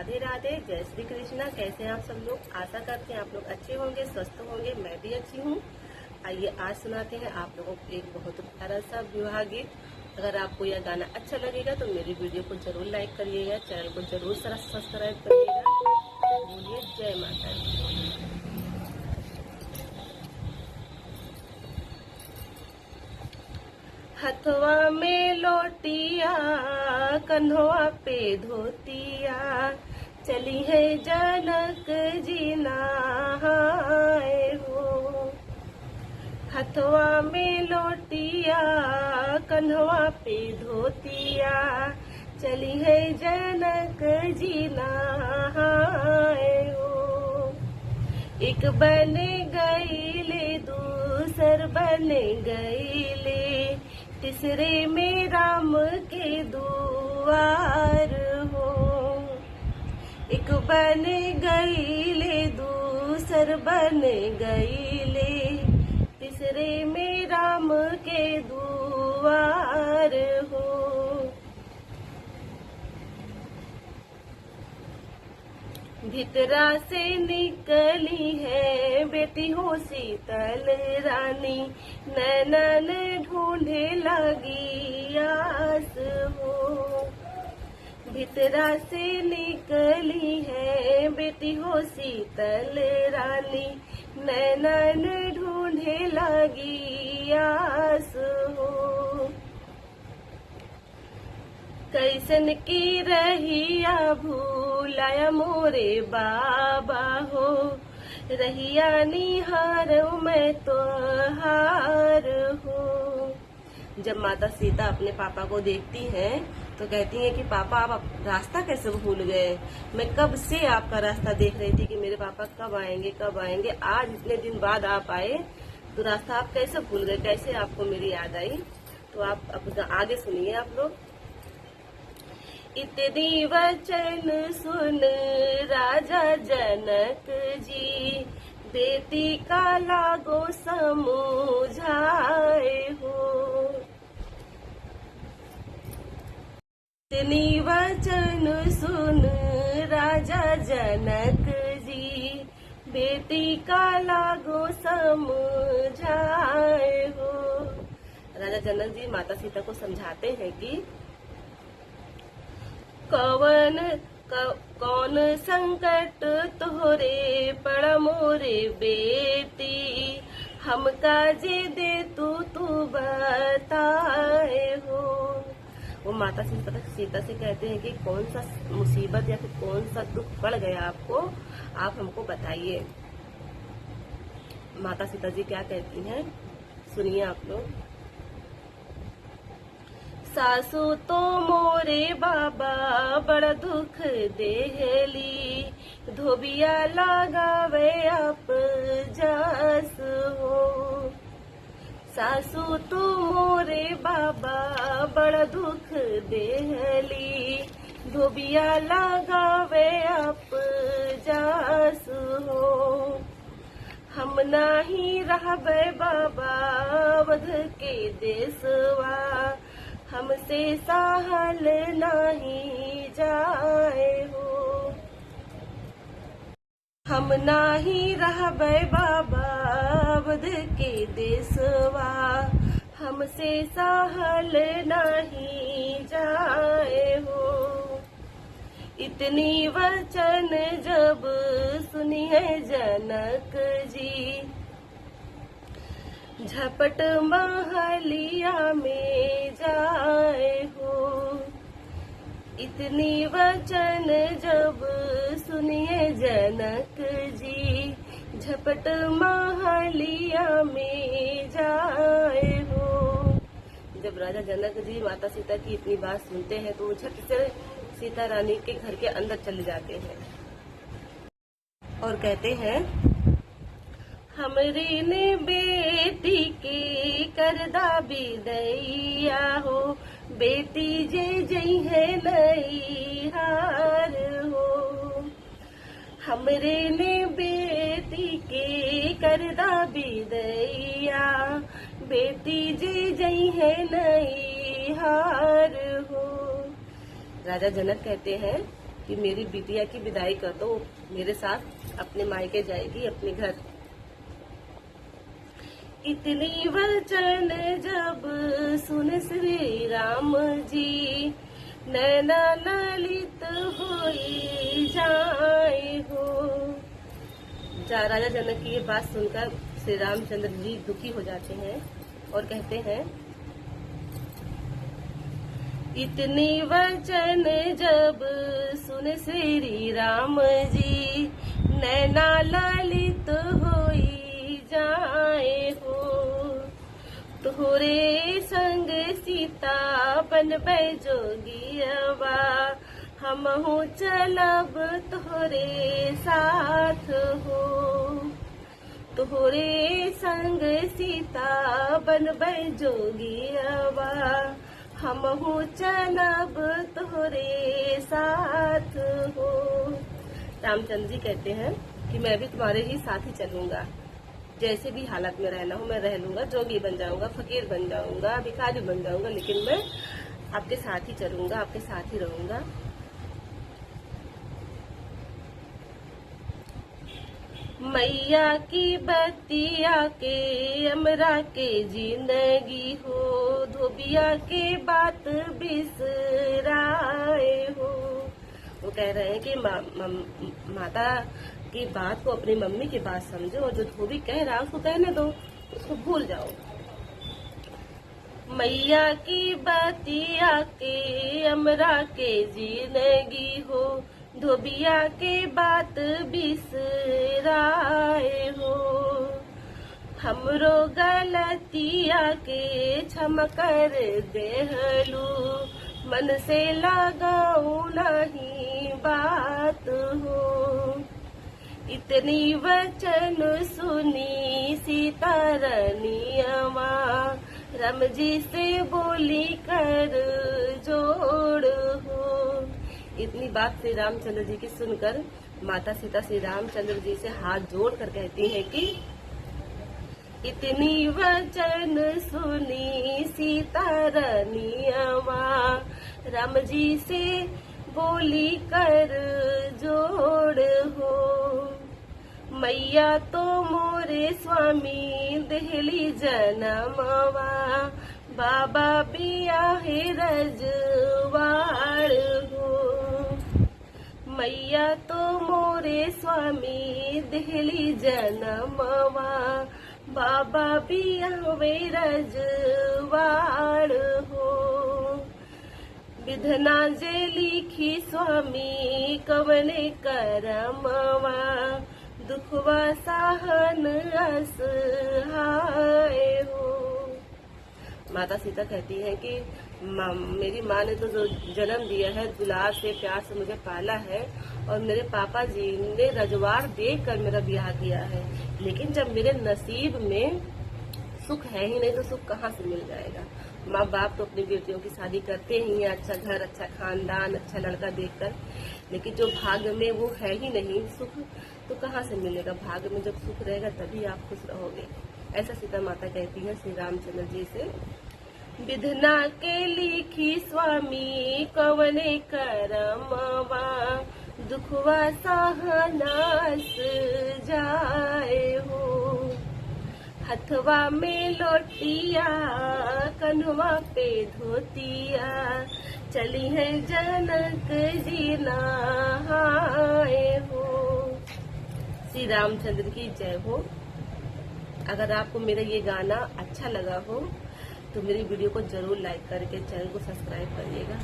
राधे राधे, जय श्री कृष्णा। कैसे हैं आप सब लोग? आशा करते हैं आप लोग अच्छे होंगे, स्वस्थ होंगे। मैं भी अच्छी हूँ। आइए आज सुनाते हैं आप लोगों को एक बहुत प्यारा सा विवाह गीत। अगर आपको यह गाना अच्छा लगेगा तो मेरी वीडियो को जरूर लाइक करिएगा, चैनल को जरूर सब्सक्राइब करिएगा। बोलिए जय माता दी। हथवा में लोटिया, कंधवा पे धोतिया, चली है जनक जी नहाए हो। हथवा में लोटिया, कंधवा पे धोतिया, चली है जनक जी नहाए हो। एक बन गईले दूसर बन गईले, तीसरे में राम के दुआर हो। एक बन गईले दूसर बन गईले, तीसरे में राम के दुआर हो। भीतरा से निकली है बेटी हो शीतल रानी, नैनन ढूंढे लगी आस हो। भीतरा से निकली है बेटी हो शीतल रानी, नैनन ढूंढे लगी आस हो। कैसन की रहिया भूलाया मोरे बाबा हो, रहिया निहार मैं तो हार हो। जब माता सीता अपने पापा को देखती हैं तो कहती हैं कि पापा आप रास्ता कैसे भूल गए? मैं कब से आपका रास्ता देख रही थी कि मेरे पापा कब आएंगे कब आएंगे। आज इतने दिन बाद आप आए तो रास्ता आप कैसे भूल गए? कैसे आपको मेरी याद आई? तो आप अपना आगे सुनिए आप लोग। इतनी वचन सुन राजा जनक जी, बेटी का लागो समझाए हो। इतनी वचन सुन राजा जनक जी, बेटी का लागो समझाए हो। राजा जनक जी माता सीता को समझाते हैं कि कौन संकट तोहरे पड़ मोरे बेटी, हमका जे दे तू बताए हो। वो माता सीता से कहते हैं कि कौन सा मुसीबत या फिर कौन सा दुख पड़ गया आपको, आप हमको बताइए। माता सीता जी क्या कहती हैं सुनिए आप लोग। सासू तो मोरे बाबा बड़ा दुख देहली, धोबिया लगावे आप जस हो। सासू तो मोरे बाबा बड़ा दुख देहली, धोबिया लगावे आप जस हो। हम नाही रहबे बाबा वध के देसवा, हमसे सहल नहीं जाए हो। हम नाही रहबे बाबा वध के देसवा, हमसे सहल नहीं जाए हो। इतनी वचन जब सुनी है जनक जी, झपट महलिया में जाए हो। इतनी वचन जब सुनिए जनक जी, झपट महलिया में जाए हो। जब राजा जनक जी माता सीता की इतनी बात सुनते हैं तो वो झट से सीता रानी के घर के अंदर चले जाते हैं और कहते हैं, हमरे ने बेटी के करदा बिदैया हो, बेटी जे जई है नई हार हो। हमरे ने बेटी के करदा बिदैया, बेटी जे जई है नई हार हो। राजा जनक कहते हैं कि मेरी बिटिया की विदाई कर दो, मेरे साथ अपने मायके जाएगी, अपने घर। इतनी वचन जब सुन श्री राम जी, नैना ललित होई जाए हो। राजा जनक की ये बात सुनकर श्री रामचंद्र जी दुखी हो जाते हैं और कहते हैं, इतनी वचन जब सुन श्री राम जी, नैना ललित होई जाए हो। तोहरे संग सीता बनबै जोगियवा, हमहु चलब तोहरे साथ हो। तोहरे संग सीता बनबै जोगियवा, हमहु चलब तोहरे साथ हो। रामचंद्र जी कहते हैं कि मैं भी तुम्हारे ही साथ ही चलूंगा, जैसे भी हालत में रहना हो मैं रह लूंगा, जोगी बन जाऊंगा, फकीर बन जाऊंगा, भिखारी बन जाऊंगा, लेकिन मैं आपके साथ ही चलूंगा, आपके साथ ही रहूंगा। मैया की बतिया के अमरा के जिंदगी हो, धोबिया के बात बिसराए हो। वो कह रहे हैं कि माता की बात को अपनी मम्मी की बात समझो, और जो धोबी कह रहा है उसको कहने दो, उसको भूल जाओ। मैया की बतिया के अमरा के जिंदगी हो, धोबिया के बात बिसराए हो। हमरो गलतिया के क्षमा कर देहलू, मन से लगाऊ नहीं बात हो। इतनी वचन सुनी सीता रनियवा, राम जी से बोली कर जोड़ हो। इतनी बात श्री रामचंद्र जी की सुनकर माता सीता श्री रामचंद्र जी से हाथ जोड़ कर कहती है कि इतनी वचन सुनी सीता रनियवा, राम जी से बोली कर जोड़ हो। मैया तो मोरे स्वामी देहली जनमवा, बाबा बियाहे रजवाड़ हो। मैया तो मोरे स्वामी देहली जनमवा, बाबा बियाहे रजवाड़ हो। विधना जे लिखी स्वामी कवने करमवा, दुखवा सहन असहाय हो। माता सीता कहती है कि मेरी माँ ने तो जो जन्म दिया है, दुलार से प्यार से मुझे पाला है, और मेरे पापा जी ने रजवाड़ देकर मेरा ब्याह किया है, लेकिन जब मेरे नसीब में सुख है ही नहीं तो सुख कहाँ से मिल जाएगा। माँ बाप तो अपनी बेटियों की शादी करते ही हैं, अच्छा घर, अच्छा खानदान, अच्छा लड़का देखकर, लेकिन जो भाग्य में वो है ही नहीं सुख, तो कहाँ से मिलेगा। भाग्य में जब सुख रहेगा तभी आप खुश रहोगे। ऐसा सीता माता कहती है श्री रामचंद्र जी से। विधना के लिखी स्वामी कवने करमवा, दुखवा सहनास जाए हो। हथवा में लोटिया कन्हवा पे धोतिया, चली है जनक जी नहाए हो। श्री रामचंद्र की जय हो। अगर आपको मेरा ये गाना अच्छा लगा हो तो मेरी वीडियो को जरूर लाइक करके चैनल को सब्सक्राइब करिएगा।